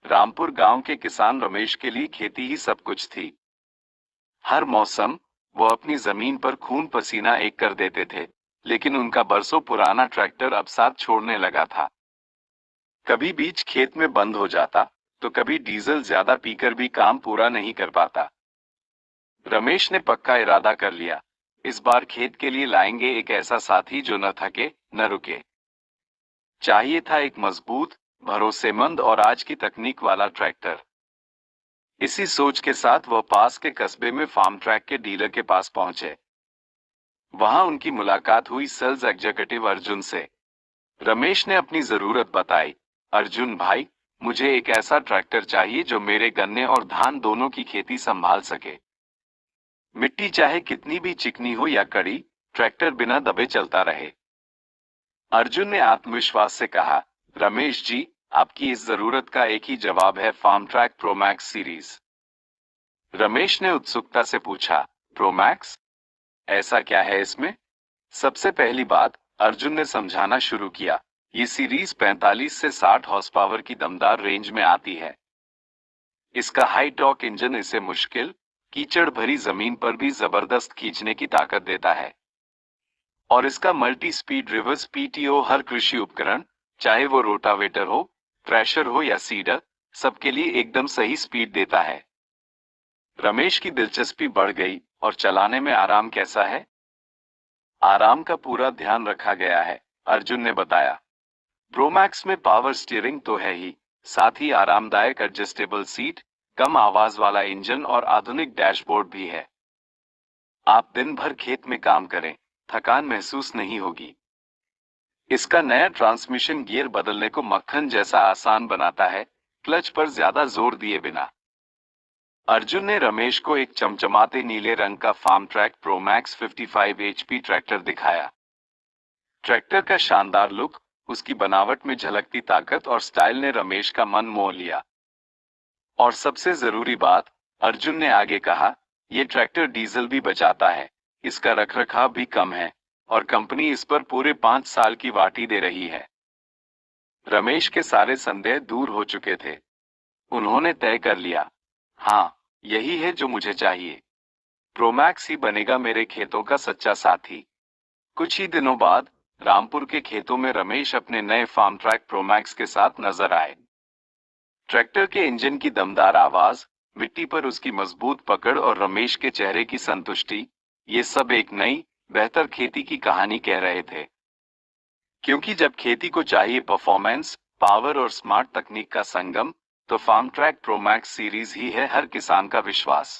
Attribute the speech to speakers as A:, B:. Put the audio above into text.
A: रामपुर गांव के किसान रमेश के लिए खेती ही सब कुछ थी। हर मौसम वो अपनी जमीन पर खून पसीना एक कर देते थे, लेकिन उनका बरसों पुराना ट्रैक्टर अब साथ छोड़ने लगा था। कभी बीच खेत में बंद हो जाता, तो कभी डीजल ज्यादा पीकर भी काम पूरा नहीं कर पाता। रमेश ने पक्का इरादा कर लिया, इस बार खेत के लिए लाएंगे एक ऐसा साथी जो न थके न रुके। चाहिए था एक मजबूत, भरोसेमंद और आज की तकनीक वाला ट्रैक्टर। इसी सोच के साथ वह पास के कस्बे में फार्म ट्रैक के डीलर के पास पहुंचे। वहां उनकी मुलाकात हुई सेल्स एग्जीक्यूटिव अर्जुन से। रमेश ने अपनी जरूरत बताई। अर्जुन भाई, मुझे एक ऐसा ट्रैक्टर चाहिए जो मेरे गन्ने और धान दोनों की खेती संभाल सके। मिट्टी चाहे कितनी भी चिकनी हो या कड़ी, ट्रैक्टर बिना दबे चलता रहे। अर्जुन ने आत्मविश्वास से कहा, रमेश जी, आपकी इस जरूरत का एक ही जवाब है, Farmtrac Promax series. Ramesh ने उत्सुकता से पूछा, प्रोमैक्स? ऐसा क्या है इसमें? सबसे पहली बात, अर्जुन ने समझाना शुरू किया, ये सीरीज 45 से 60 हॉर्स पावर की दमदार रेंज में आती है। इसका हाई टॉर्क इंजन इसे मुश्किल, कीचड़ भरी जमीन पर भी जबरदस्त खींचने की ताकत देता है। और इसका मल्टी स्पीड रिवर्स पीटीओ हर कृषि उपकरण, चाहे वो रोटावेटर हो, थ्रेशर हो या सीडर, सबके लिए एकदम सही स्पीड देता है। रमेश की दिलचस्पी बढ़ गई, और चलाने में आराम कैसा है? आराम का पूरा ध्यान रखा गया है, अर्जुन ने बताया। प्रोमैक्स में पावर स्टीयरिंग तो है ही, साथ ही आरामदायक एडजस्टेबल सीट, कम आवाज वाला इंजन और आधुनिक डैशबोर्ड भी है। आप दिन भर खेत में काम करें, थकान महसूस नहीं होगी। इसका नया ट्रांसमिशन गियर बदलने को मक्खन जैसा आसान बनाता है, क्लच पर ज्यादा जोर दिए बिना। अर्जुन ने रमेश को एक चमचमाते नीले रंग का Farmtrac Promax 55 HP tractor दिखाया। ट्रैक्टर का शानदार लुक, उसकी बनावट में झलकती ताकत और स्टाइल ने रमेश का मन मोह लिया। और सबसे जरूरी बात, अर्जुन ने आगे कहा, यह ट्रैक्टर डीजल भी बचाता है, इसका रखरखाव भी कम है, और कंपनी इस पर पूरे 5 साल की वारंटी दे रही है। रमेश के सारे संदेह दूर हो चुके थे। उन्होंने तय कर लिया, हाँ, यही है जो मुझे चाहिए। प्रोमैक्स ही बनेगा मेरे खेतों का सच्चा साथी। कुछ ही दिनों बाद रामपुर के खेतों में रमेश अपने नए फार्म ट्रैक प्रोमैक्स के साथ नजर आए। ट्रैक्टर के इंजन की दमदार आवाज, मिट्टी पर उसकी मजबूत पकड़ और रमेश के चेहरे की संतुष्टि, ये सब एक नई, बेहतर खेती की कहानी कह रहे थे। क्योंकि जब खेती को चाहिए परफॉर्मेंस, पावर और स्मार्ट तकनीक का संगम, तो फार्म ट्रैक प्रोमैक्स सीरीज ही है हर किसान का विश्वास।